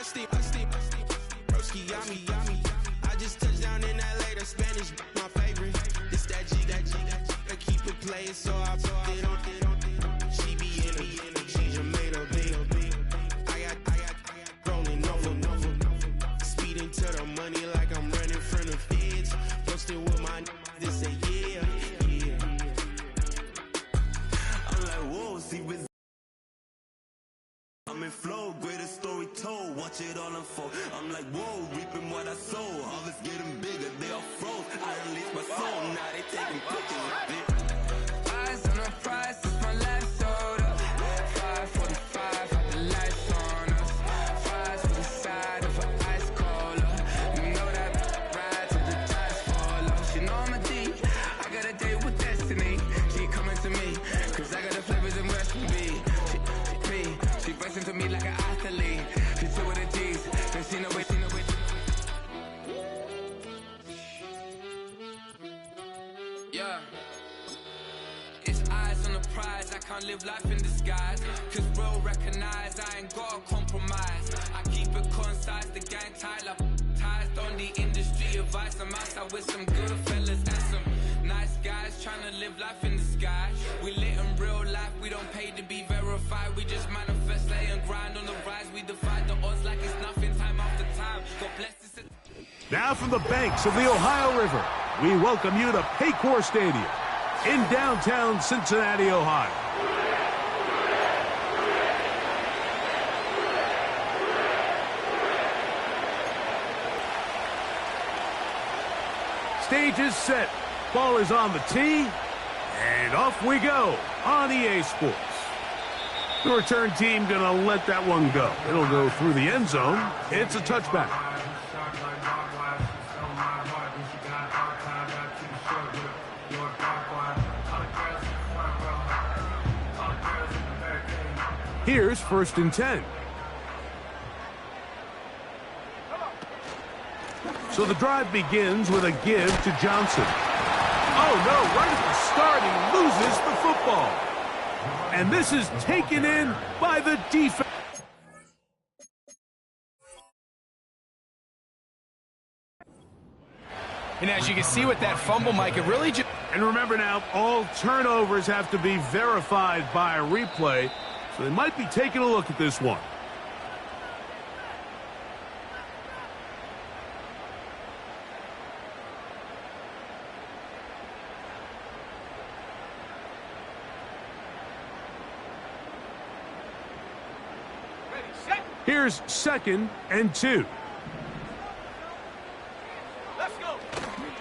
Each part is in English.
Broski, yummy. I just touched down in LA, the Spanish, my favorite. This that G. I keep it playing, so I put it on. She be in it, she just made a big. I got rolling over. Speeding to the money like I'm running from the feds. Posted with my this say yeah. I'm like, whoa, see with. I'm in flow, greatest story told, watch it all unfold. I'm like, whoa, reaping what I sow. Harvest getting bigger, they all froze. I release my soul, now they taking pictures. Eyes on the prize, it's my last soda. 5:45, got the lights on us. Fries for the side of an ice cola. You know that ride till the tires fall off. She know I'm a D, I got a date with destiny. She coming to me, cause I got the flavors and recipe. She racing to me like an athlete. She two with the G's, then she know it. Yeah. It's eyes on the prize, I can't live life in disguise. Cause real recognize, I ain't gotta compromise. I keep it concise, the gang tight like ties on the industry advice. I'm outside with some good fellas and some nice guys trying to live life in the sky. We lit in real life, we don't pay to be verified. We just manifest, lay and grind on the rise. We defy the odds like it's nothing, time after time. God bless this. Now from the banks of the Ohio River, we welcome you to Paycor Stadium in downtown Cincinnati, Ohio. Stage is set, ball is on the tee, and off we go on EA Sports. The return team gonna let that one go. It'll go through the end zone. It's a touchback. Here's 1st and 10. So the drive begins with a give to Johnson. Oh no, right at the start he loses the football. And this is taken in by the defense. And as you can see with that fumble, Mike, it really just... And remember now, all turnovers have to be verified by a replay, so they might be taking a look at this one. Here's 2nd and 2. Let's go.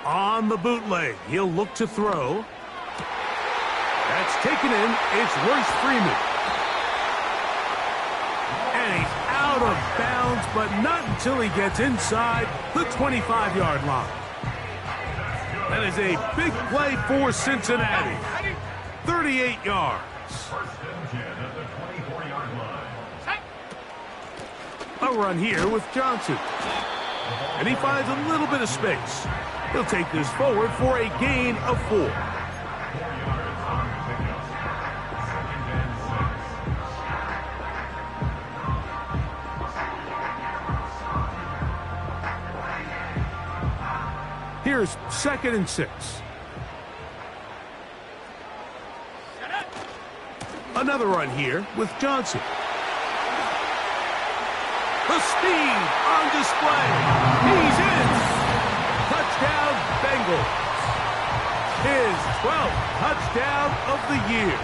On the bootleg, he'll look to throw. That's taken in. It's Royce Freeman. And he's out of bounds, but not until he gets inside the 25-yard line. That is a big play for Cincinnati. 38 yards. A run here with Johnson. And he finds a little bit of space. He'll take this forward for a gain of 4. Here's 2nd and 6. Another run here with Johnson. The speed on display. He's in. Touchdown, Bengals. His 12th touchdown of the year.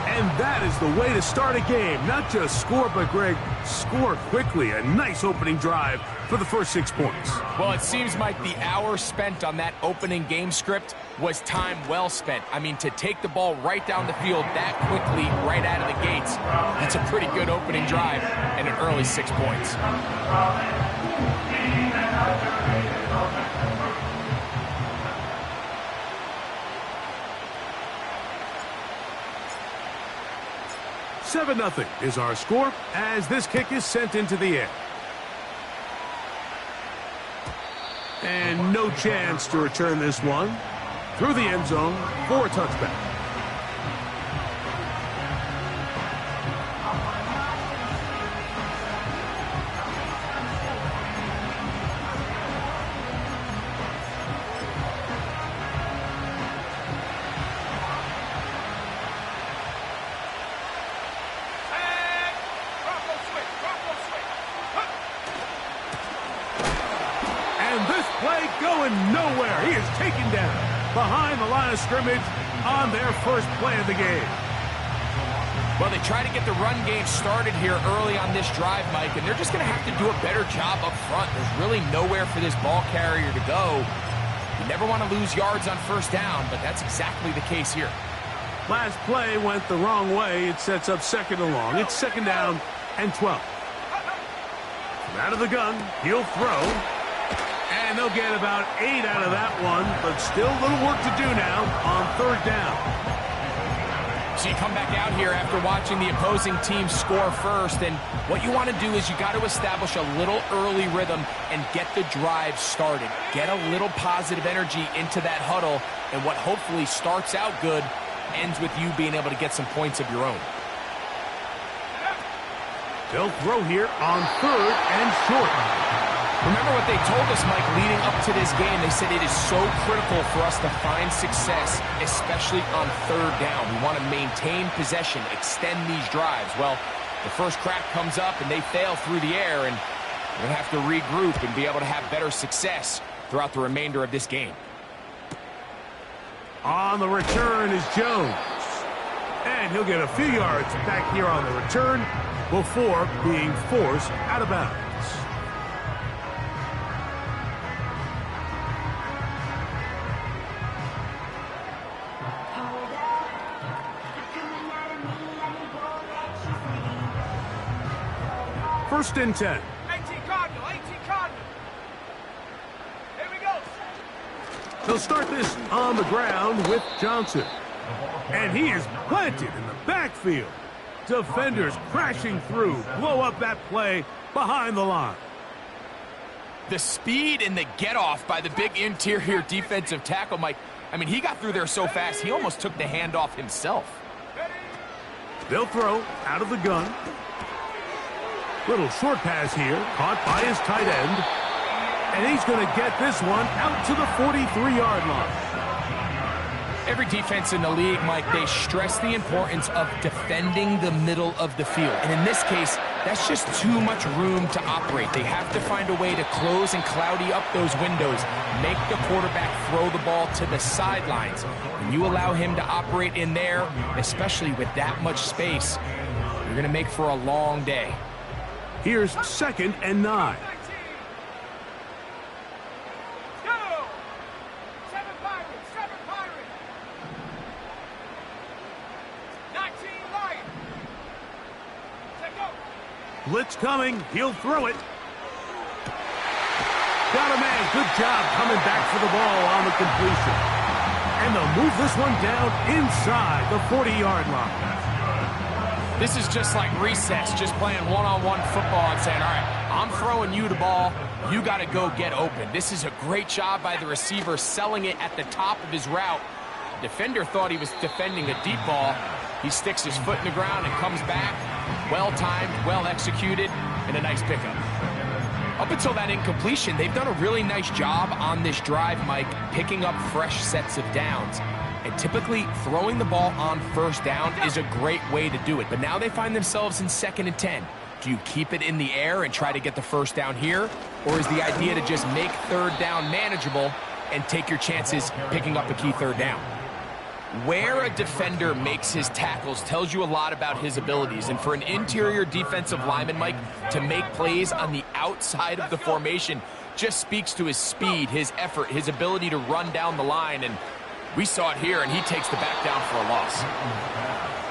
And that is the way to start a game. Not just score, but, Greg, score quickly. A nice opening drive for the first 6 points. Well, it seems like the hour spent on that opening game script was time well spent. I mean, to take the ball right down the field that quickly, right out of the gates, that's a pretty good opening drive and an early 6 points. Seven 0 is our score as this kick is sent into the air. And no chance to return this one through the end zone for a touchback. play going nowhere. He is taken down behind the line of scrimmage on their first play of the game. Well, they try to get the run game started here early on this drive, Mike, and they're just going to have to do a better job up front. There's really nowhere for this ball carrier to go. You never want to lose yards on first down, but that's exactly the case here. Last play went the wrong way. It sets up second and long. It's second down and 12. From out of the gun, he'll throw. And they'll get about 8 out of that one, but still a little work to do now on third down. So you come back out here after watching the opposing team score first, and what you want to do is you got to establish a little early rhythm and get the drive started. Get a little positive energy into that huddle, and what hopefully starts out good ends with you being able to get some points of your own. They'll throw here on third and short. Remember what they told us, Mike, leading up to this game. They said it is so critical for us to find success, especially on third down. We want to maintain possession, extend these drives. Well, the first crack comes up and they fail through the air, and we're going to have to regroup and be able to have better success throughout the remainder of this game. On the return is Jones. And he'll get a few yards back here on the return before being forced out of bounds. First and 10. 18 Cardinal, 18 Cardinal. Here we go. They'll start this on the ground with Johnson. And he is planted in the backfield. Defenders crashing through, blow up that play behind the line. The speed and the get-off by the big interior defensive tackle, Mike. I mean, he got through there so fast, he almost took the handoff himself. They'll throw out of the gun. Little short pass here, caught by his tight end. And he's going to get this one out to the 43-yard line. Every defense in the league, Mike, they stress the importance of defending the middle of the field. And in this case, that's just too much room to operate. They have to find a way to close and cloudy up those windows, make the quarterback throw the ball to the sidelines. When you allow him to operate in there, especially with that much space, you're going to make for a long day. Here's second and 9. Blitz coming. He'll throw it. Got a man. Good job coming back for the ball on the completion. And they'll move this one down inside the 40-yard line. This is just like recess, just playing one-on-one football and saying, all right, I'm throwing you the ball. You got to go get open. This is a great job by the receiver selling it at the top of his route. The defender thought he was defending a deep ball. He sticks his foot in the ground and comes back. Well-timed, well-executed, and a nice pickup. Up until that incompletion, they've done a really nice job on this drive, Mike, picking up fresh sets of downs. And typically, throwing the ball on first down is a great way to do it. But now they find themselves in second and 10. Do you keep it in the air and try to get the first down here? Or is the idea to just make third down manageable and take your chances picking up a key third down? Where a defender makes his tackles tells you a lot about his abilities. And for an interior defensive lineman, Mike, to make plays on the outside of the formation just speaks to his speed, his effort, his ability to run down the line. And we saw it here, and he takes the back down for a loss.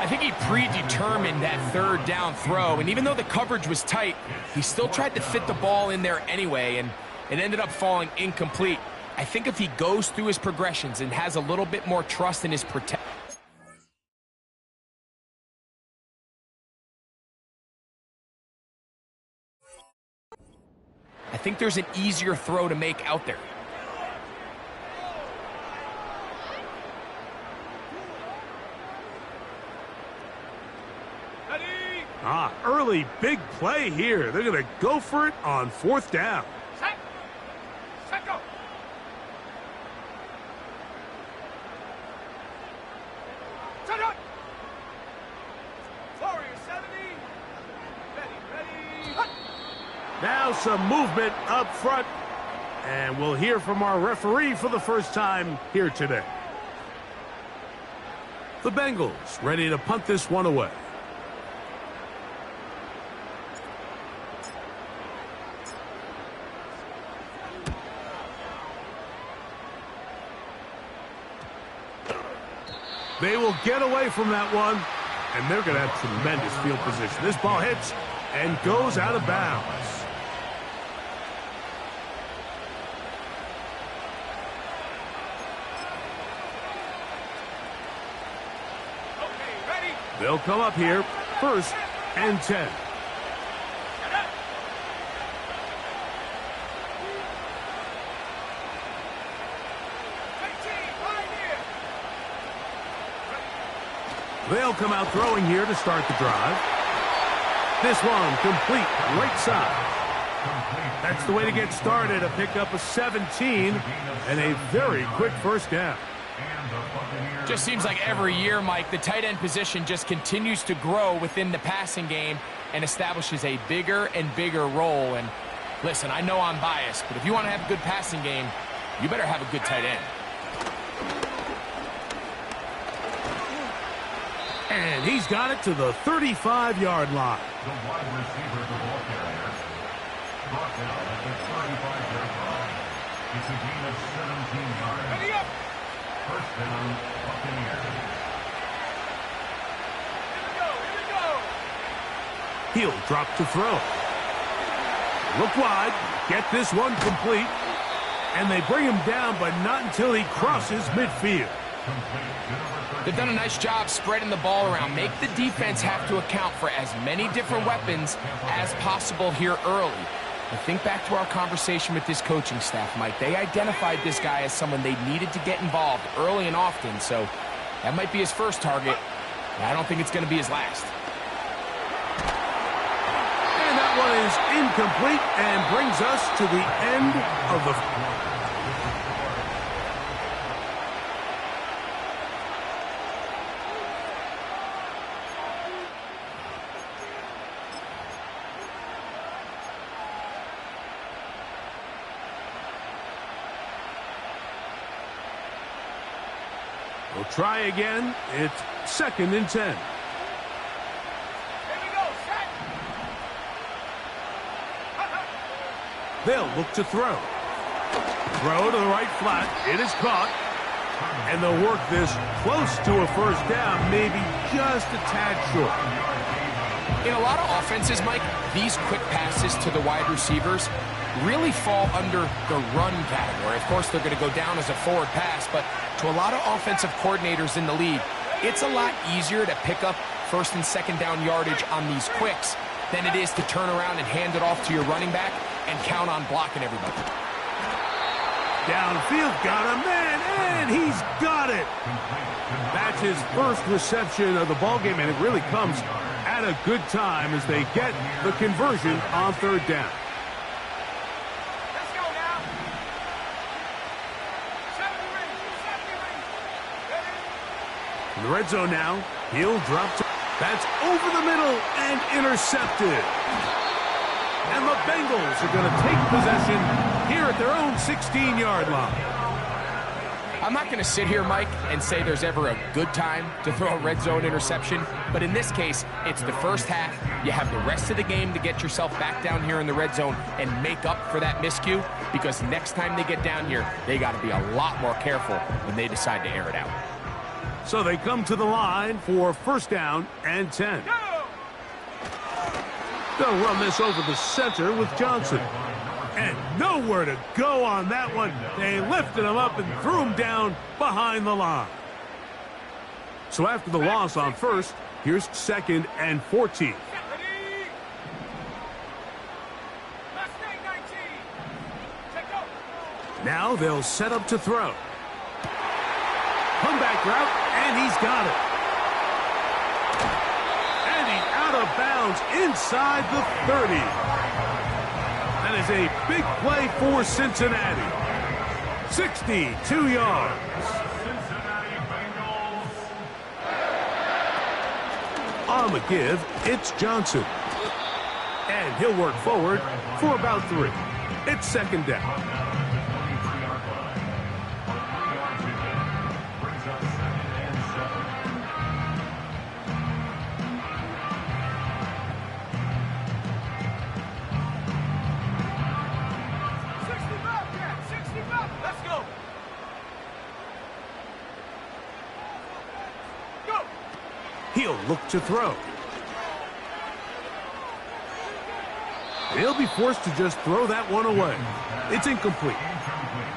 I think he predetermined that third down throw, and even though the coverage was tight, he still tried to fit the ball in there anyway, and it ended up falling incomplete. I think if he goes through his progressions and has a little bit more trust in his protection, I think there's an easier throw to make out there. Early big play here. They're going to go for it on fourth down. Set, go. Set up. Warrior 70. Ready. Now some movement up front. And we'll hear from our referee for the first time here today. The Bengals ready to punt this one away. They will get away from that one, and they're going to have tremendous field position. This ball hits and goes out of bounds. Okay, ready? They'll come up here, 1st and 10. They'll come out throwing here to start the drive. This one complete, right side. That's the way to get started, a pickup of 17 and a very quick first down. Just seems like every year, Mike, the tight end position just continues to grow within the passing game and establishes a bigger and bigger role. And listen, I know I'm biased, but if you want to have a good passing game, you better have a good tight end. And he's got it to the 35-yard line. The wide receiver, the ball carrier, brought down at the 35-yard line. It's a gain of 17 yards. Ready up! First down, Buccaneers. Here we go! He'll drop to throw. Look wide, get this one complete. And they bring him down, but not until he crosses midfield. They've done a nice job spreading the ball around. Make the defense have to account for as many different weapons as possible here early. But think back to our conversation with this coaching staff, Mike. They identified this guy as someone they needed to get involved early and often. So that might be his first target. But I don't think it's going to be his last. And that one is incomplete and brings us to the end of the... We'll try again. It's 2nd and 10. Here we go, set! They'll look to throw. Throw to the right flat. It is caught. And they'll work this close to a first down, maybe just a tad short. In a lot of offenses, Mike, these quick passes to the wide receivers really fall under the run category. Of course, they're going to go down as a forward pass, but to a lot of offensive coordinators in the league, it's a lot easier to pick up 1st and 2nd down yardage on these quicks than it is to turn around and hand it off to your running back and count on blocking everybody. Downfield, got a man, and he's got it. That's his first reception of the ballgame, and it really comes at a good time as they get the conversion on 3rd down. Let's go now! 70 rings! Ready? In the red zone now, he'll drop to... That's over the middle and intercepted. And the Bengals are going to take possession here at their own 16-yard line. I'm not going to sit here, Mike, and say there's ever a good time to throw a red zone interception, but in this case, it's the first half. You have the rest of the game to get yourself back down here in the red zone and make up for that miscue, because next time they get down here, they got to be a lot more careful when they decide to air it out. So they come to the line for 1st down and 10. They'll run this over the center with Johnson. And nowhere to go on that one. They lifted him up and threw him down behind the line. So after the loss on 1st, here's 2nd and 14. Ready? Mustang 19! Check out! Now they'll set up to throw. Comeback route, and he's got it. And he's out of bounds inside the 30. That is a big play for Cincinnati. 62 yards. Cincinnati Bengals. On the give, it's Johnson. And he'll work forward for about 3. It's 2nd down. He'll look to throw. He'll be forced to just throw that one away. It's incomplete.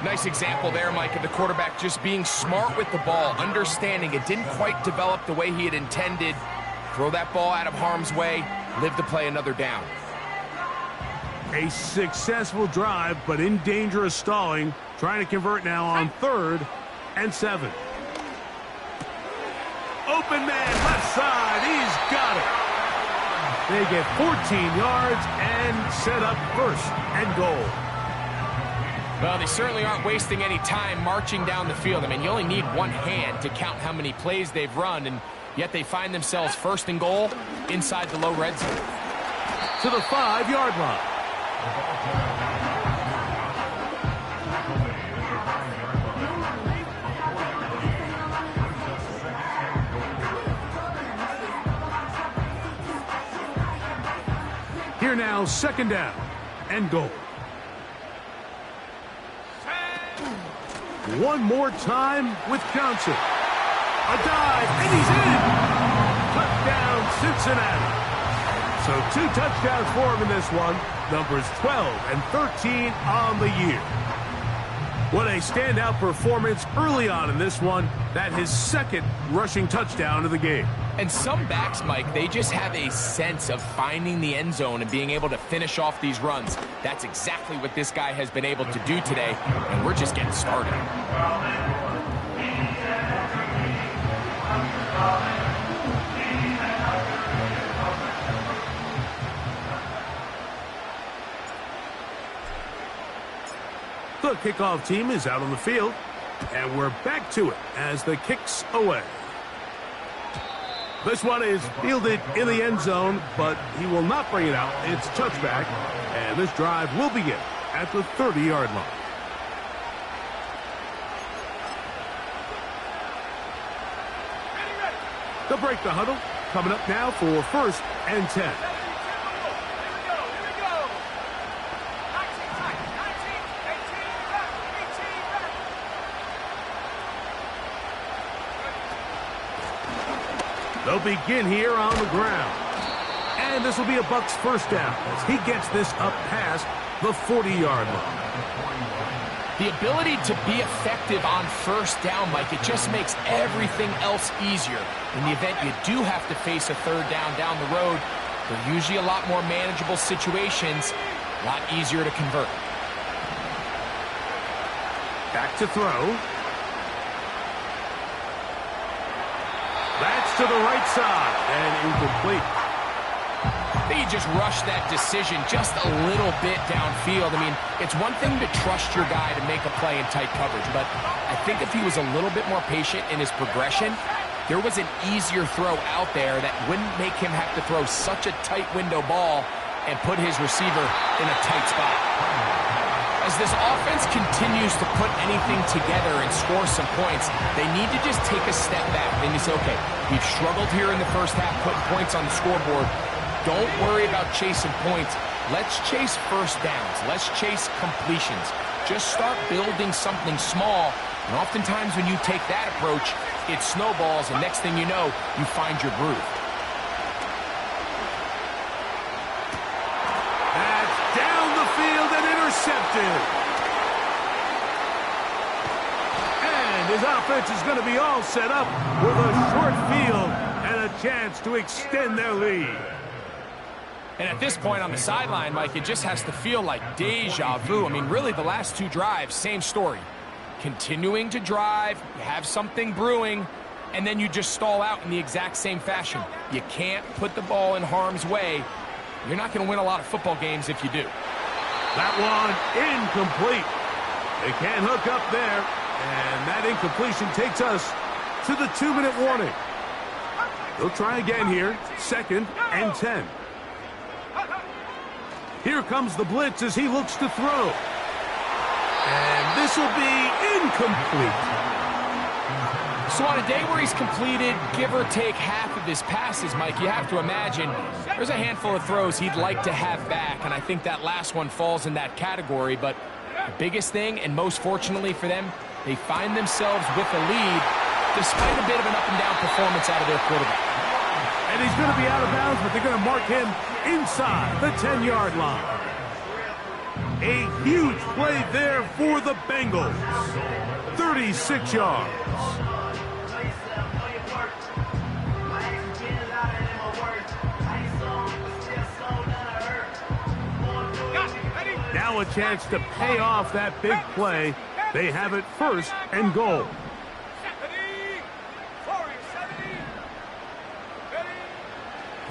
Nice example there, Mike, of the quarterback just being smart with the ball, understanding it didn't quite develop the way he had intended. Throw that ball out of harm's way, live to play another down. A successful drive, but in danger of stalling. Trying to convert now on 3rd and 7. Open man, left side, he's got it. They get 14 yards and set up 1st and goal. Well, they certainly aren't wasting any time marching down the field. I mean, you only need one hand to count how many plays they've run, and yet they find themselves 1st and goal inside the low red zone. To the 5-yard line. Here now, 2nd down and goal. One more time with Johnson. A dive, and he's in! Touchdown, Cincinnati. So 2 touchdowns for him in this one. Numbers 12 and 13 on the year. What a standout performance early on in this one. That his 2nd rushing touchdown of the game. And some backs, Mike, they just have a sense of finding the end zone and being able to finish off these runs. That's exactly what this guy has been able to do today, and we're just getting started. The kickoff team is out on the field, and we're back to it as the kick's away. This one is fielded in the end zone, but he will not bring it out. It's touchback, and this drive will begin at the 30-yard line. They'll break the huddle. Coming up now for 1st and 10. They'll begin here on the ground. And this will be a Bucs 1st down as he gets this up past the 40-yard line. The ability to be effective on 1st down, Mike, it just makes everything else easier. In the event you do have to face a 3rd down the road, they're usually a lot more manageable situations, a lot easier to convert. Back to throw. That's to the right side and incomplete. I think he just rushed that decision just a little bit downfield. I mean, it's one thing to trust your guy to make a play in tight coverage, but I think if he was a little bit more patient in his progression, there was an easier throw out there that wouldn't make him have to throw such a tight window ball and put his receiver in a tight spot. As this offense continues to put anything together and score some points, they need to just take a step back. Then you say, okay, we've struggled here in the 1st half, putting points on the scoreboard. Don't worry about chasing points. Let's chase 1st downs. Let's chase completions. Just start building something small. And oftentimes when you take that approach, it snowballs, and next thing you know, you find your groove. That's down the field and intercepted. And his offense is going to be all set up with a short field and a chance to extend their lead. And at this point on the sideline, Mike, it just has to feel like deja vu. I mean, really, the last 2 drives, same story. Continuing to drive, you have something brewing, and then you just stall out in the exact same fashion. You can't put the ball in harm's way. You're not going to win a lot of football games if you do. That one incomplete. They can't hook up there, and that incompletion takes us to the 2-minute warning. They'll try again here, 2nd and 10. Here comes the blitz as he looks to throw. And this will be incomplete. So on a day where he's completed, give or take half of his passes, Mike, you have to imagine there's a handful of throws he'd like to have back, and I think that last one falls in that category. But the biggest thing, and most fortunately for them, they find themselves with a lead despite a bit of an up-and-down performance out of their quarterback. And he's going to be out of bounds, but they're going to mark him inside the 10-yard line. A huge play there for the Bengals. 36 yards. Now a chance to pay off that big play. They have it first and goal.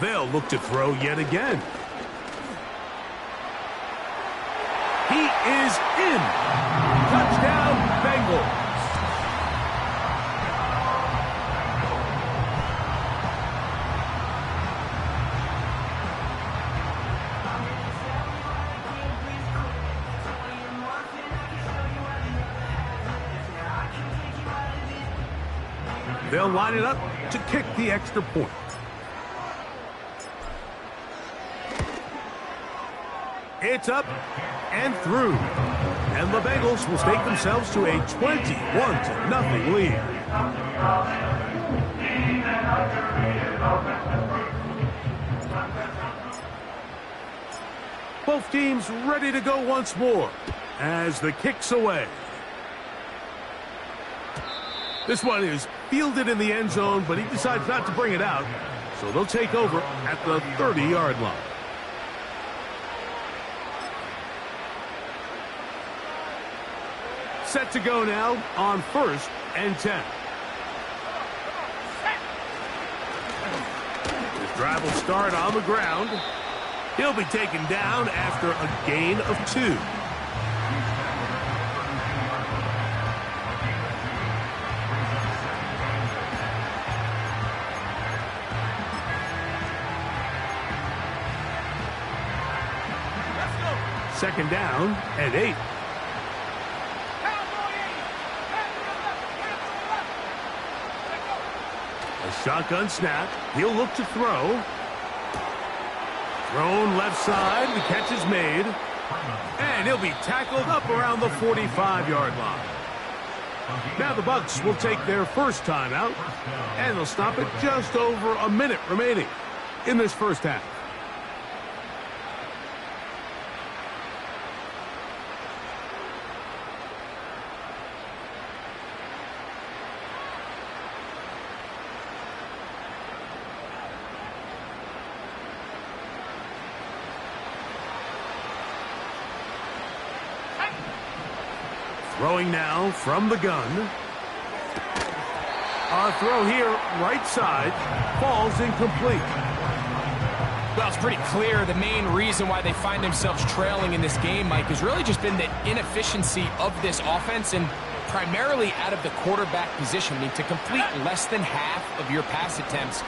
They'll look to throw yet again. He is in. Touchdown, Bengals. They'll line it up to kick the extra point. It's up and through. And the Bengals will stake themselves to a 21-0 lead. Both teams ready to go once more as the kick's away. This one is fielded in the end zone, but he decides not to bring it out. So they'll take over at the 30-yard line. Set to go now on 1st and 10. This drive will start on the ground. He'll be taken down after a gain of 2. Second down and 8. A shotgun snap. He'll look to throw. Thrown left side. The catch is made. And he'll be tackled up around the 45-yard line. Now the Bucs will take their first timeout, and they'll stop it just over a minute remaining in this first half. Throwing now from the gun. Our throw here, right side, falls incomplete. Well, it's pretty clear the main reason why they find themselves trailing in this game, Mike, has really just been the inefficiency of this offense and primarily out of the quarterback position. I mean, to complete less than half of your pass attempts,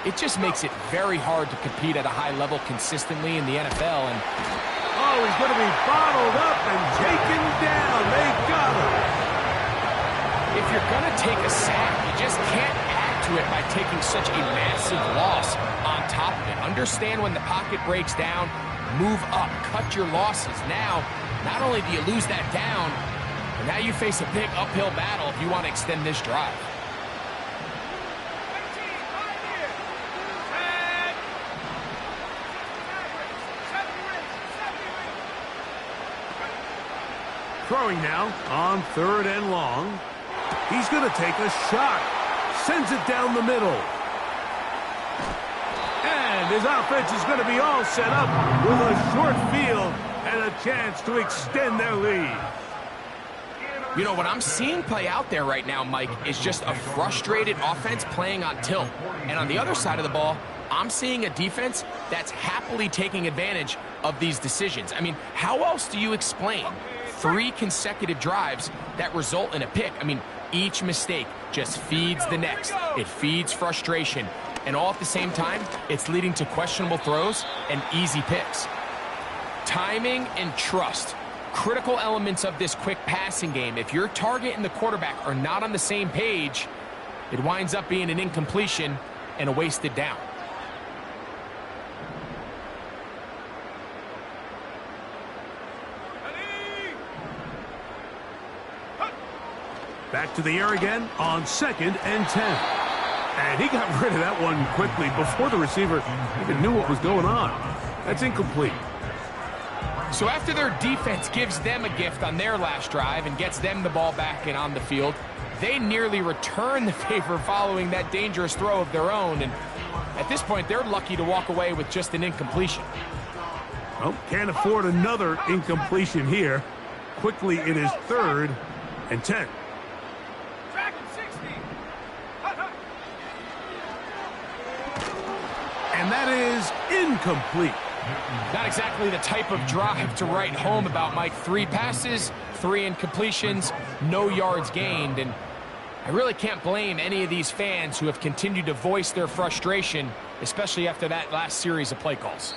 it just makes it very hard to compete at a high level consistently in the NFL. And oh, he's going to be bottled up and taken down. They got him. If you're going to take a sack, you just can't add to it by taking such a massive loss on top of it. Understand when the pocket breaks down, move up, cut your losses. Now, not only do you lose that down, but now you face a big uphill battle if you want to extend this drive. Throwing now on 3rd and long. He's going to take a shot. Sends it down the middle. And his offense is going to be all set up with a short field and a chance to extend their lead. You know, what I'm seeing play out there right now, Mike, is just a frustrated offense playing on tilt. And on the other side of the ball, I'm seeing a defense that's happily taking advantage of these decisions. I mean, how else do you explain 3 consecutive drives that result in a pick? I mean, each mistake just feeds the next. It feeds frustration. And all at the same time, it's leading to questionable throws and easy picks. Timing and trust, critical elements of this quick passing game. If your target and the quarterback are not on the same page, it winds up being an incompletion and a wasted down. Back to the air again on 2nd and 10. And he got rid of that one quickly before the receiver even knew what was going on. That's incomplete. So after their defense gives them a gift on their last drive and gets them the ball back and on the field, they nearly return the favor following that dangerous throw of their own. And at this point, they're lucky to walk away with just an incompletion. Well, can't afford another incompletion here. Quickly, it is 3rd and 10. Dragon 60. And that is incomplete. Not exactly the type of drive to write home about, Mike. 3 passes, 3 incompletions, no yards gained. And I really can't blame any of these fans who have continued to voice their frustration, especially after that last series of play calls.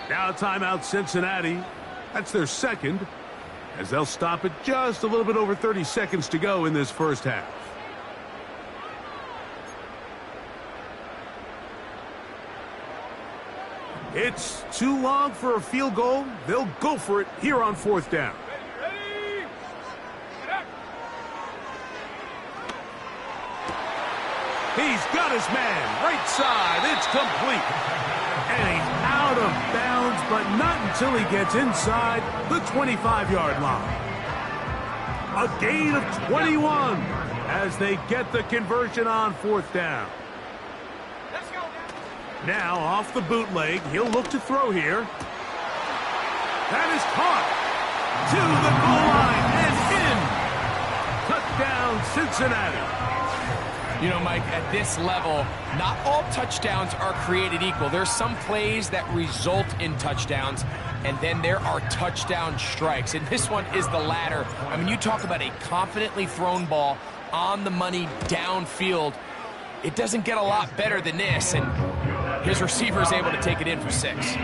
Now timeout Cincinnati. That's their 2nd, as they'll stop it just a little bit over 30 seconds to go in this first half. It's too long for a field goal. They'll go for it here on 4th down. Ready? Get He's got his man. Right side. It's complete. And he's out of bounds, but not until he gets inside the 25-yard line. A gain of 21 as they get the conversion on 4th down. Let's go. Now off the bootleg, he'll look to throw here. That is caught to the goal line and in. Touchdown, Cincinnati. You know, Mike, at this level, not all touchdowns are created equal. There's some plays that result in touchdowns, and then there are touchdown strikes. And this one is the latter. I mean, you talk about a confidently thrown ball on the money downfield. It doesn't get a lot better than this, and his receiver is able to take it in for 6.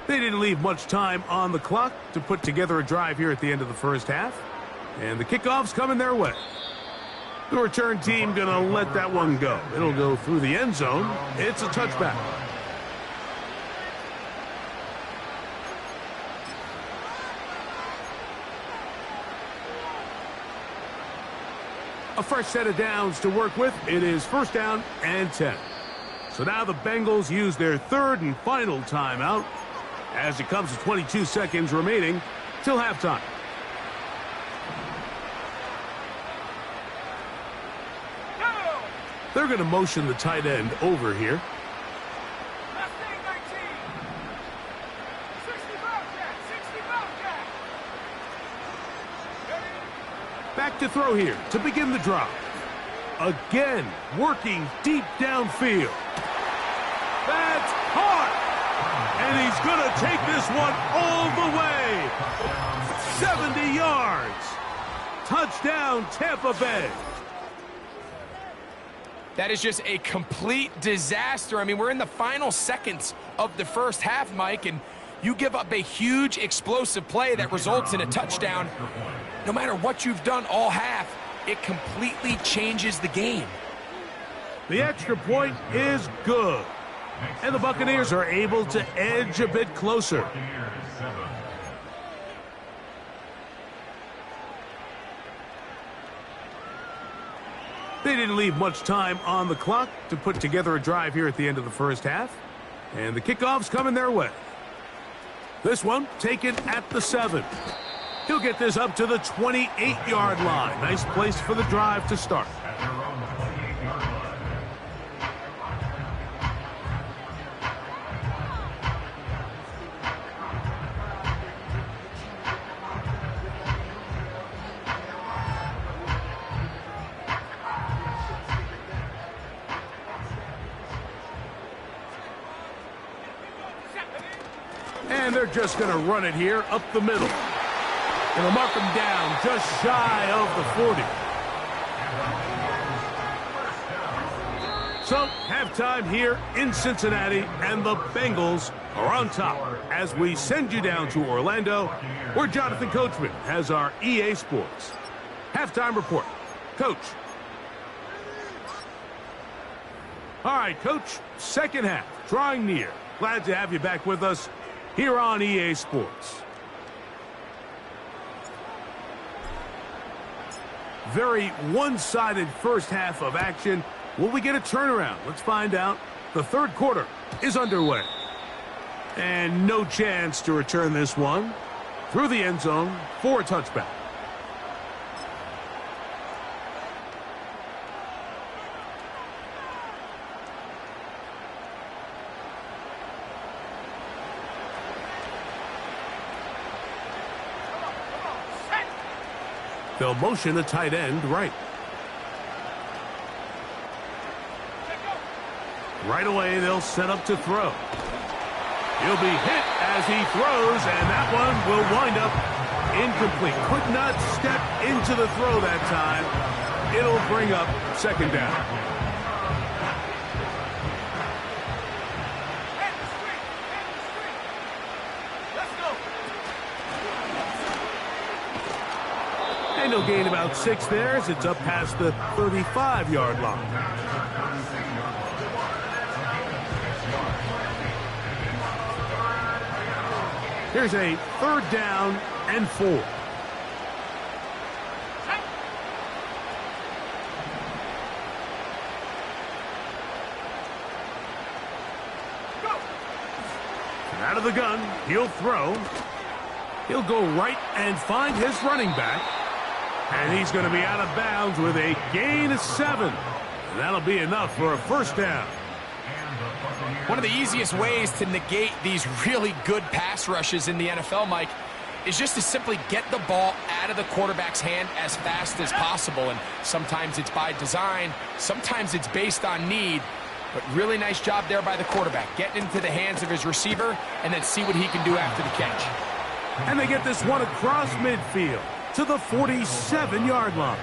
They didn't leave much time on the clock to put together a drive here at the end of the first half. And the kickoff's coming their way. The return team going to let that one go. It'll go through the end zone. It's a touchback. A fresh set of downs to work with. It is 1st down and 10. So now the Bengals use their 3rd and final timeout as it comes to 22 seconds remaining till halftime. Go. They're going to motion the tight end over here. Last thing, 19. 60 Bobcat. 60 Bobcat. Ready? Back to throw here to begin the drive. Again, working deep downfield. That's caught! And he's going to take this one all the way. 70 yards. Touchdown, Tampa Bay. That is just a complete disaster. I mean, we're in the final seconds of the first half, Mike, and you give up a huge explosive play that results in a touchdown. No matter what you've done all half, it completely changes the game. The extra point is good. And the Buccaneers are able to edge a bit closer. They didn't leave much time on the clock to put together a drive here at the end of the first half. And the kickoff's coming their way. This one taken at the 7. He'll get this up to the 28-yard line. Nice place for the drive to start. And they're just going to run it here up the middle. And they'll mark them down just shy of the 40. So, halftime here in Cincinnati, and the Bengals are on top as we send you down to Orlando, where Jonathan Coachman has our EA Sports halftime report. Coach. All right, Coach, second half, drawing near. Glad to have you back with us here on EA Sports. Very one-sided first half of action. Will we get a turnaround? Let's find out. The third quarter is underway. And no chance to return this one. Through the end zone for a touchback. They'll motion a tight end right. Right away, they'll set up to throw. He'll be hit as he throws, and that one will wind up incomplete. Could not step into the throw that time. It'll bring up second down. And he'll gain about 6 there as it's up past the 35-yard line. Here's a third down and 4. And out of the gun, he'll throw. He'll go right and find his running back. And he's going to be out of bounds with a gain of 7. And that'll be enough for a first down. One of the easiest ways to negate these really good pass rushes in the NFL, Mike, is just to simply get the ball out of the quarterback's hand as fast as possible. And sometimes it's by design, sometimes it's based on need. But really nice job there by the quarterback, getting into the hands of his receiver and then see what he can do after the catch. And they get this one across midfield to the 47-yard line.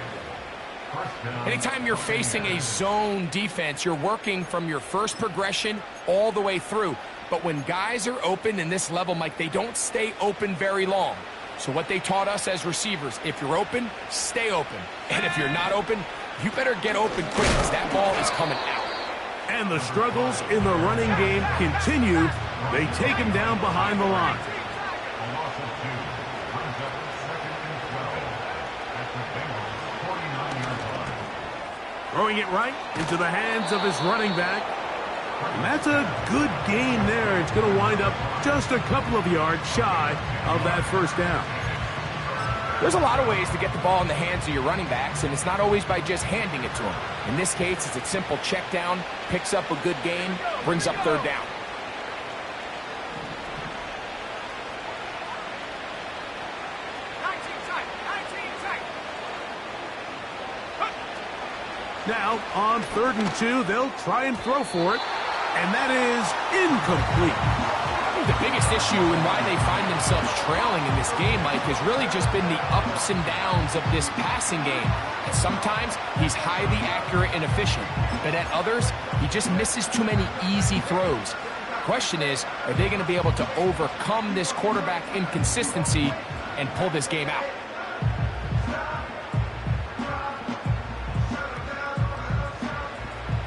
Anytime you're facing a zone defense, you're working from your first progression all the way through. But when guys are open in this level, Mike, they don't stay open very long. So what they taught us as receivers, if you're open, stay open. And if you're not open, you better get open quick because that ball is coming out. And the struggles in the running game continue. They take him down behind the line. Throwing it right into the hands of his running back. And that's a good gain there. It's going to wind up just a couple of yards shy of that first down. There's a lot of ways to get the ball in the hands of your running backs, and it's not always by just handing it to them. In this case, it's a simple check down, picks up a good gain, brings up third down. Now, on 3rd and 2, they'll try and throw for it, and that is incomplete. I think the biggest issue and why they find themselves trailing in this game, Mike, has really just been the ups and downs of this passing game. And sometimes he's highly accurate and efficient, but at others, he just misses too many easy throws. The question is, are they going to be able to overcome this quarterback inconsistency and pull this game out?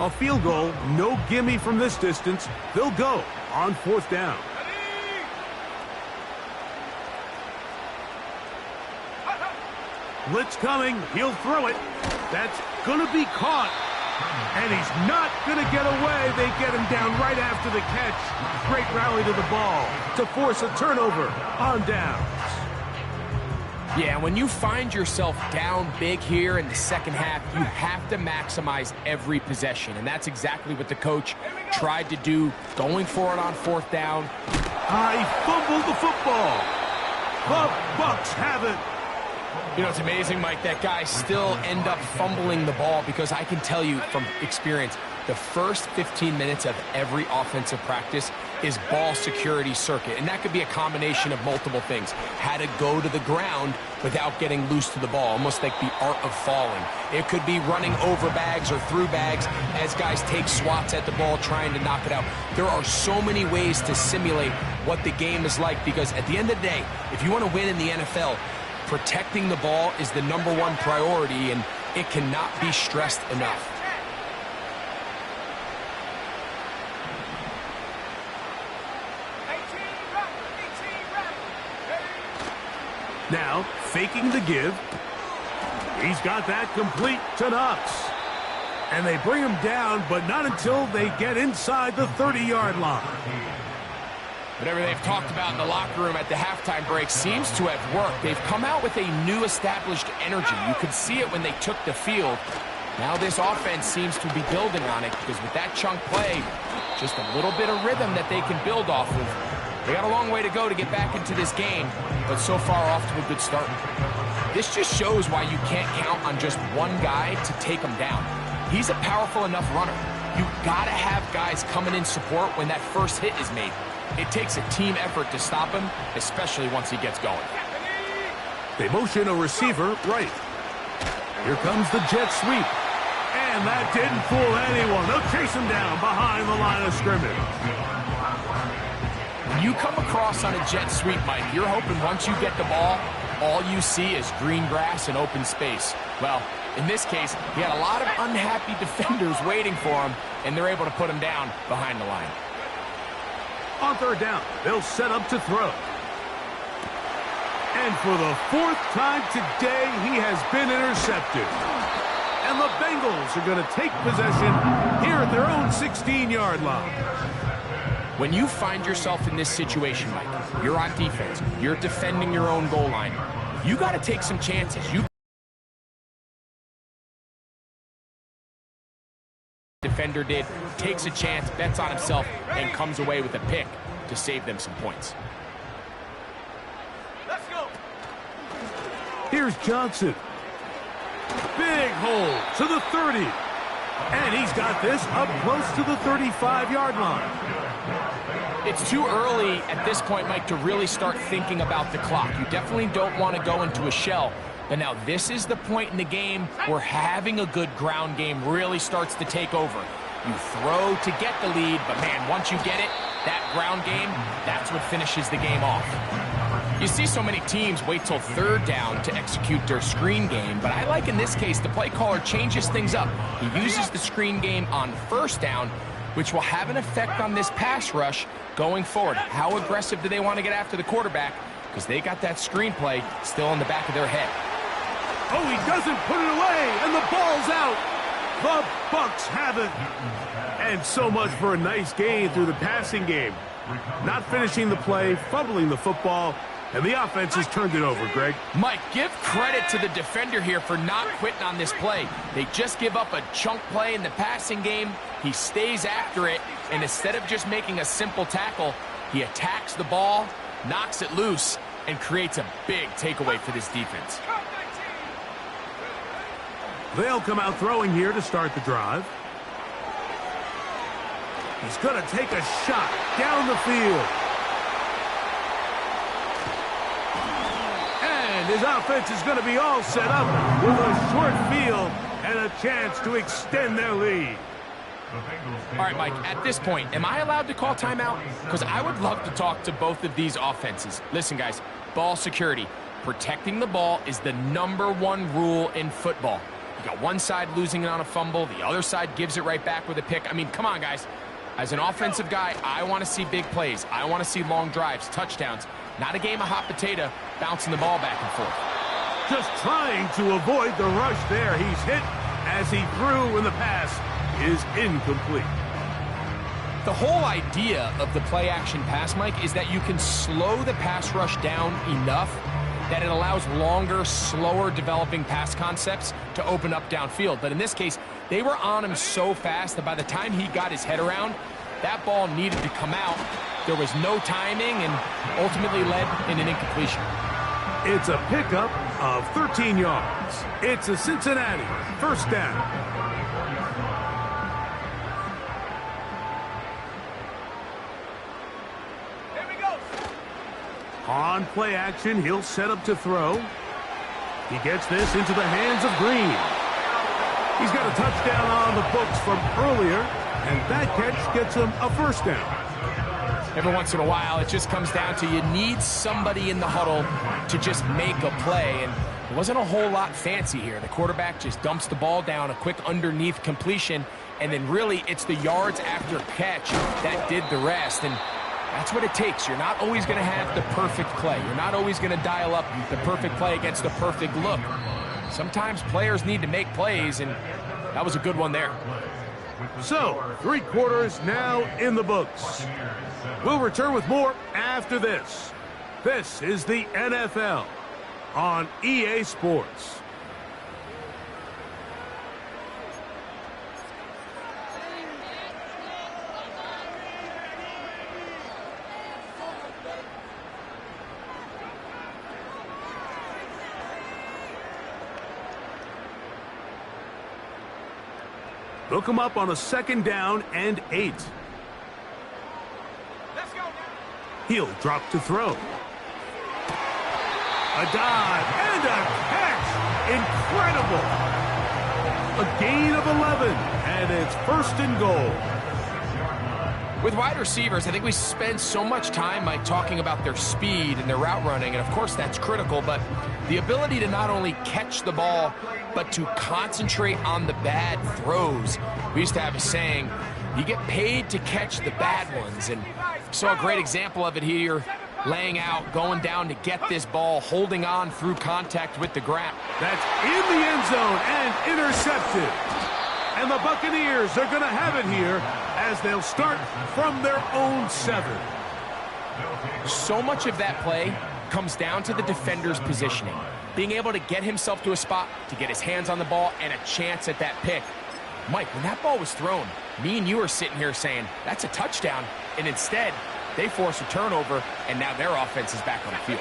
A field goal, no gimme from this distance. They'll go on 4th down. Blitz coming. He'll throw it. That's going to be caught. And he's not going to get away. They get him down right after the catch. Great rally to the ball to force a turnover on downs. Yeah, when you find yourself down big here in the second half, you have to maximize every possession. And that's exactly what the coach tried to do, going for it on 4th down. He fumbled the football. The Bucs have it. You know, it's amazing, Mike, that guys still end up fumbling the ball because I can tell you from experience, the first 15 minutes of every offensive practice is ball security circuit. And that could be a combination of multiple things. How to go to the ground without getting loose to the ball, almost like the art of falling. It could be running over bags or through bags as guys take swats at the ball trying to knock it out. There are so many ways to simulate what the game is like because at the end of the day, if you want to win in the NFL, protecting the ball is the #1 priority, and it cannot be stressed enough. Now, faking the give. He's got that complete to Knox. And they bring him down, but not until they get inside the 30-yard line. Whatever they've talked about in the locker room at the halftime break seems to have worked. They've come out with a new established energy. You could see it when they took the field. Now this offense seems to be building on it because with that chunk play, just a little bit of rhythm that they can build off of. They got a long way to go to get back into this game, but so far off to a good start. This just shows why you can't count on just one guy to take him down. He's a powerful enough runner. You gotta have guys coming in support when that first hit is made. It takes a team effort to stop him, especially once he gets going. They motion a receiver right. Here comes the jet sweep. And that didn't fool anyone. They'll chase him down behind the line of scrimmage. When you come across on a jet sweep, Mike, you're hoping once you get the ball, all you see is green grass and open space. Well, in this case, he had a lot of unhappy defenders waiting for him, and they're able to put him down behind the line. On third down, they'll set up to throw. And for the fourth time today, he has been intercepted. And the Bengals are going to take possession here at their own 16-yard line. When you find yourself in this situation, Mike, you're on defense, you're defending your own goal line, you got to take some chances. Defender did, takes a chance, bets on himself, and comes away with a pick to save them some points. Let's go. Here's Johnson. Big hole to the 30. And he's got this up close to the 35-yard line. It's too early at this point, Mike, to really start thinking about the clock. You definitely don't want to go into a shell. But now this is the point in the game where having a good ground game really starts to take over. You throw to get the lead, but man, once you get it, that ground game, that's what finishes the game off. You see so many teams wait till third down to execute their screen game, but I like in this case the play caller changes things up. He uses the screen game on first down, which will have an effect on this pass rush going forward. How aggressive do they want to get after the quarterback? Because they got that screenplay still in the back of their head. Oh, he doesn't put it away, and the ball's out. The Bucs have it. And so much for a nice gain through the passing game. Not finishing the play, fumbling the football, and the offense has turned it over, Greg. Mike, give credit to the defender here for not quitting on this play. They just give up a chunk play in the passing game. He stays after it, and instead of just making a simple tackle, he attacks the ball, knocks it loose, and creates a big takeaway for this defense. They'll come out throwing here to start the drive. He's going to take a shot down the field. And his offense is going to be all set up with a short field and a chance to extend their lead. All right, Mike, at this point, am I allowed to call timeout? Because I would love to talk to both of these offenses. Listen, guys, ball security. Protecting the ball is the #1 rule in football. You got one side losing it on a fumble, the other side gives it right back with a pick. I mean, come on, guys. As an offensive guy, I want to see big plays. I want to see long drives, touchdowns, not a game of hot potato bouncing the ball back and forth. Just trying to avoid the rush there. He's hit as he threw when the pass is incomplete. The whole idea of the play-action pass, Mike, is that you can slow the pass rush down enough that it allows longer, slower developing pass concepts to open up downfield. But in this case, they were on him so fast that by the time he got his head around, that ball needed to come out. There was no timing and ultimately led in an incompletion. It's a pickup of 13 yards. It's a Cincinnati first down. On play action, he'll set up to throw. He gets this into the hands of Green. He's got a touchdown on the books from earlier, and that catch gets him a first down. Every once in a while, it just comes down to you need somebody in the huddle to just make a play, and it wasn't a whole lot fancy here. The quarterback just dumps the ball down, a quick underneath completion, and then really it's the yards after catch that did the rest. And That's what it takes. You're not always going to have the perfect play. You're not always going to dial up the perfect play against the perfect look. Sometimes players need to make plays, and that was a good one there. So, 3 quarters now in the books. We'll return with more after this. This is the NFL on EA Sports. They'll come up on a 2nd down and 8. Let's go. He'll drop to throw. A dive and a catch. Incredible. A gain of 11, and it's 1st and goal. With wide receivers, I think we spend so much time by talking about their speed and their route running, and of course that's critical, but the ability to not only catch the ball, but to concentrate on the bad throws. We used to have a saying, you get paid to catch the bad ones, and saw a great example of it here, laying out, going down to get this ball, holding on through contact with the ground. That's in the end zone and intercepted. And the Buccaneers are going to have it here as they'll start from their own 7. So much of that play comes down to the defender's positioning. Being able to get himself to a spot, to get his hands on the ball, and a chance at that pick. Mike, when that ball was thrown, me and you are sitting here saying, that's a touchdown. And instead, they force a turnover, and now their offense is back on the field.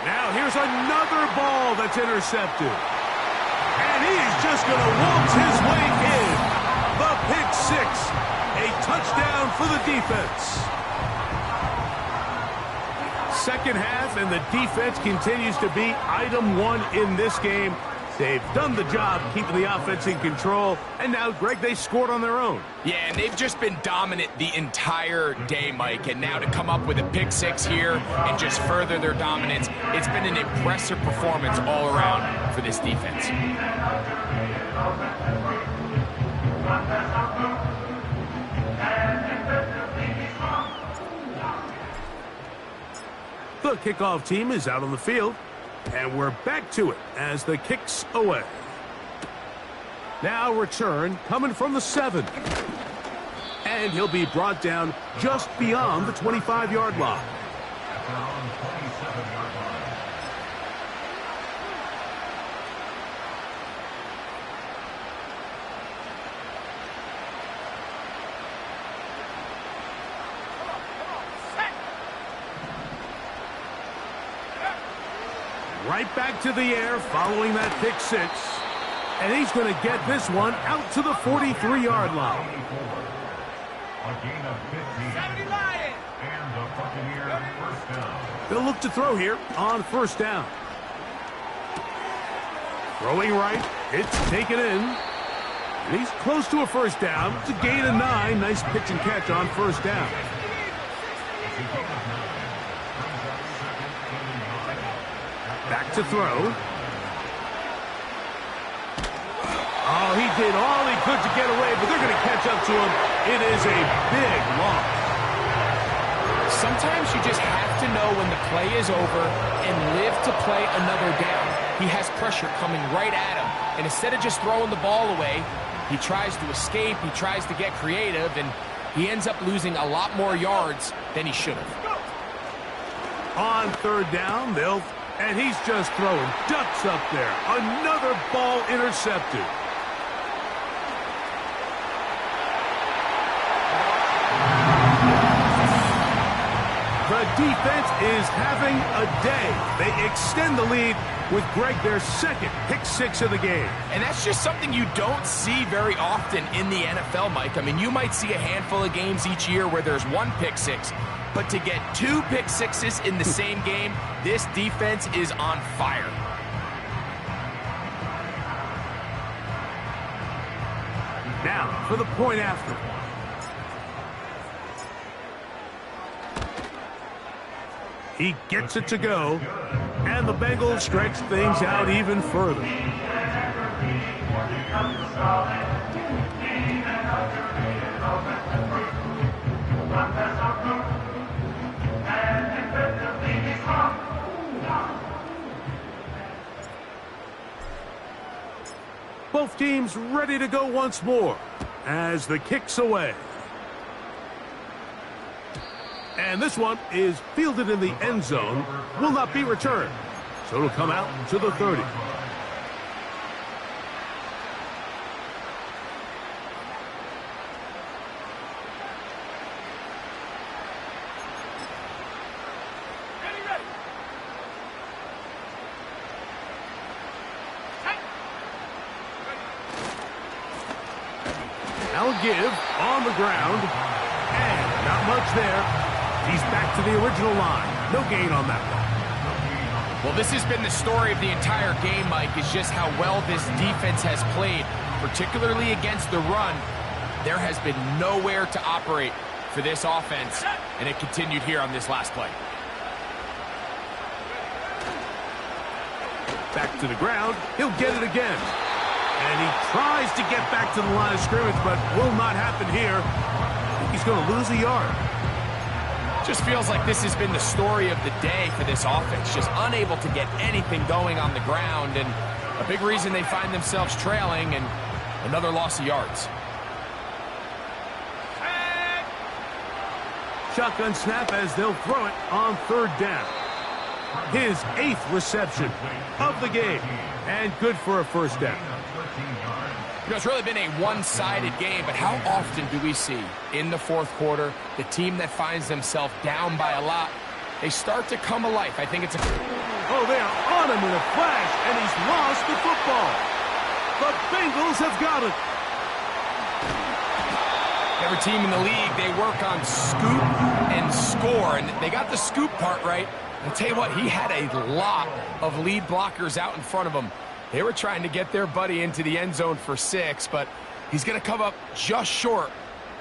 Now here's another ball that's intercepted. And he's just going to waltz his way in. The pick 6. A touchdown for the defense. 2nd half, and the defense continues to be item 1 in this game. They've done the job keeping the offense in control, and now, Greg, they scored on their own. Yeah, and they've just been dominant the entire day, Mike, and now to come up with a pick 6 here and just further their dominance, it's been an impressive performance all around for this defense. The kickoff team is out on the field, and we're back to it as the kick's away. Now return coming from the 7. And he'll be brought down just beyond the 25-yard line. Right back to the air following that pick 6. And he's going to get this one out to the 43-yard line. A gain of 15. And the Buccaneers 1st down. They'll look to throw here on 1st down. Throwing right. It's taken in. And he's close to a 1st down. It's a gain of 9. Nice pitch and catch on 1st down. Back to throw. Oh, he did all he could to get away, but they're going to catch up to him. It is a big loss. Sometimes you just have to know when the play is over and live to play another down. He has pressure coming right at him, and instead of just throwing the ball away, he tries to escape, he tries to get creative, and he ends up losing a lot more yards than he should have. On 3rd down, and he's just throwing ducks up there. Another ball intercepted. The defense is having a day. They extend the lead with Greg, their 2nd pick 6 of the game. And that's just something you don't see very often in the NFL, Mike. I mean, you might see a handful of games each year where there's 1 pick 6. But to get 2 pick 6s in the same game, this defense is on fire. Now for the point after. He gets it to go, and the Bengals stretch things out even further. Both teams ready to go once more as the kick's away. And this one is fielded in the end zone, will not be returned. So it'll come out to the 30. I'll give on the ground, and not much there. He's back to the original line. No gain on that one. Well, this has been the story of the entire game, Mike, is just how well this defense has played, particularly against the run. There has been nowhere to operate for this offense, and it continued here on this last play. Back to the ground. He'll get it again. And he tries to get back to the line of scrimmage, but will not happen here. He's going to lose a yard. Just feels like this has been the story of the day for this offense. Just unable to get anything going on the ground, and a big reason they find themselves trailing, and another loss of yards. Shotgun snap as they'll throw it on third down. His 8th reception of the game, and good for a first down. You know, it's really been a one-sided game, but how often do we see in the fourth quarter the team that finds themselves down by a lot, they start to come alive? I think it's a... Oh, they are on him in a flash, and he's lost the football. The Bengals have got it. Every team in the league, they work on scoop and score, and they got the scoop part right. I'll tell you what, he had a lot of lead blockers out in front of him. They were trying to get their buddy into the end zone for 6, but he's going to come up just short.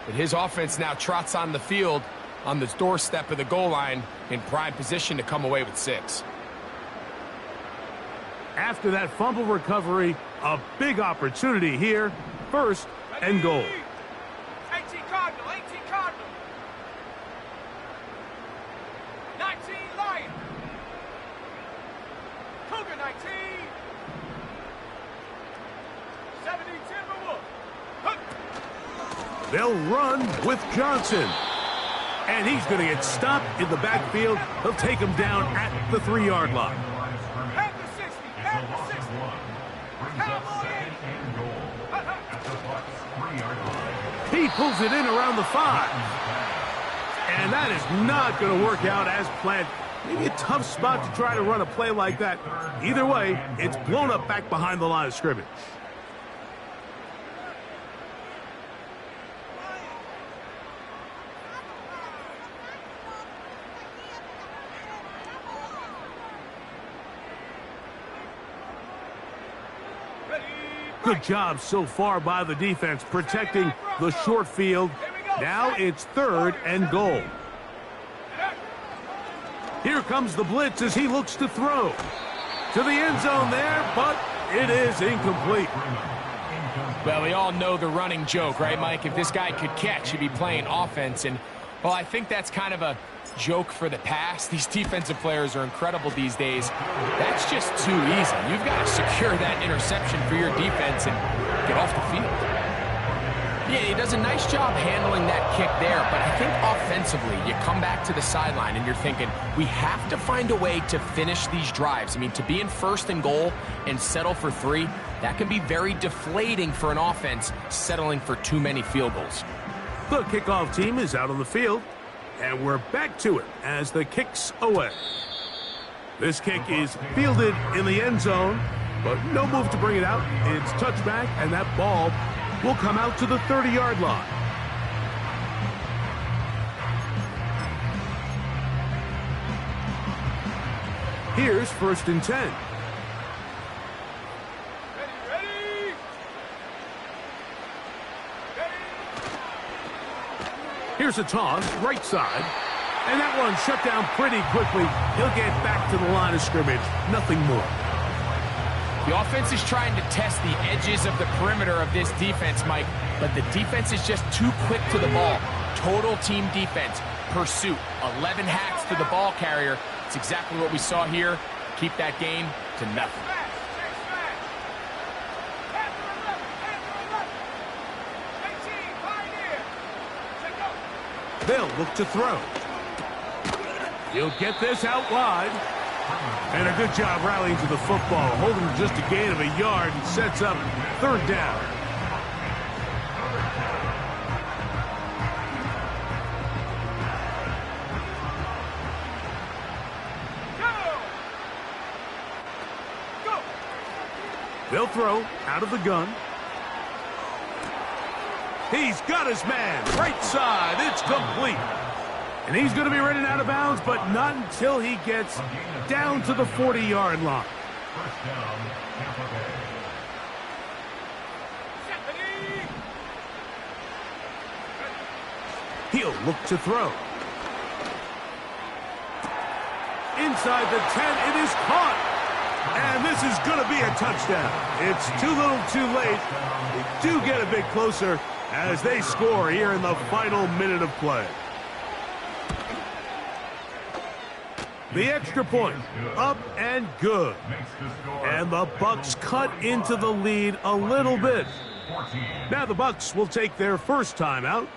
But his offense now trots on the field on the doorstep of the goal line in prime position to come away with 6. After that fumble recovery, a big opportunity here. First and goal. 18 Cardinal, 18 Cardinal. 19 Lion. Cougar 19. 70 Timberwolf. They'll run with Johnson. And he's going to get stopped in the backfield. He'll take him down at the 3-yard line. At the 60, at the 60. He pulls it in around the 5. And that is not going to work out as planned. Maybe a tough spot to try to run a play like that. Either way, it's blown up back behind the line of scrimmage. Good job so far by the defense protecting the short field. Now it's 3rd and goal. Here comes the blitz as he looks to throw. To the end zone there, but it is incomplete. Well, we all know the running joke, right, Mike? If this guy could catch, he'd be playing offense. And, well, I think that's kind of a joke for the past. These defensive players are incredible these days. That's just too easy. You've got to secure that interception for your defense and get off the field. Yeah, he does a nice job handling that kick there, but I think offensively, you come back to the sideline and you're thinking, we have to find a way to finish these drives. I mean, to be in 1st and goal and settle for 3, that can be very deflating for an offense settling for too many field goals. The kickoff team is out on the field, and we're back to it as the kick's away. This kick is fielded in the end zone, but no move to bring it out. It's touchback, and that ball will come out to the 30-yard line. Here's 1st and 10. Ready. Here's a toss, right side. And that one shut down pretty quickly. He'll get back to the line of scrimmage. Nothing more. The offense is trying to test the edges of the perimeter of this defense, Mike, but the defense is just too quick to the ball. Total team defense, pursuit, 11 hacks to the ball carrier. It's exactly what we saw here. Keep that gain to nothing. They'll look to throw. He'll get this out wide. And a good job rallying to the football, holding just a gain of a yard and sets up third down. They'll throw out of the gun. He's got his man. Right side. It's complete. And he's going to be running out of bounds, but not until he gets down to the 40-yard line. First down, Tampa Bay. He'll look to throw. Inside the 10, it is caught. And this is going to be a touchdown. It's too little too late. They do get a bit closer as they score here in the final minute of play. The extra point, up and good. And the Bucs cut into the lead a little bit. Now the Bucs will take their first timeout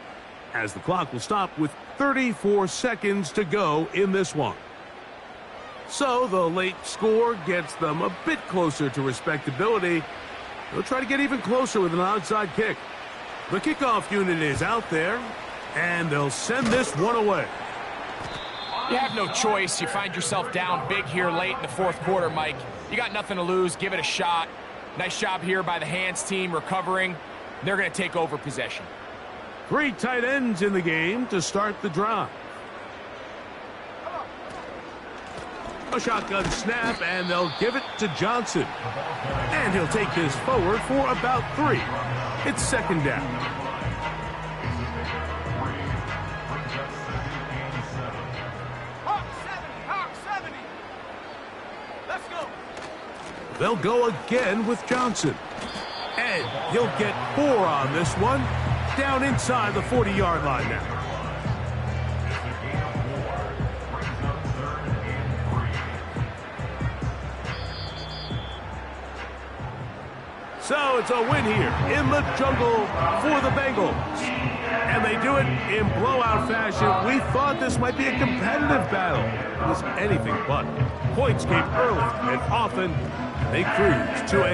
as the clock will stop with 34 seconds to go in this one. So the late score gets them a bit closer to respectability. They'll try to get even closer with an onside kick. The kickoff unit is out there, and they'll send this one away. You have no choice. You find yourself down big here late in the fourth quarter, Mike. You got nothing to lose. Give it a shot. Nice job here by the hands team recovering. They're going to take over possession. 3 tight ends in the game to start the drive. A shotgun snap, and they'll give it to Johnson. And he'll take this forward for about 3. It's second down. Hawk 70. Let's go. They'll go again with Johnson. And he'll get 4 on this one. Down inside the 40-yard line now. So it's a win here in the jungle for the Bengals. And they do it in blowout fashion. We thought this might be a competitive battle. It was anything but. Points came early and often. They cruise to a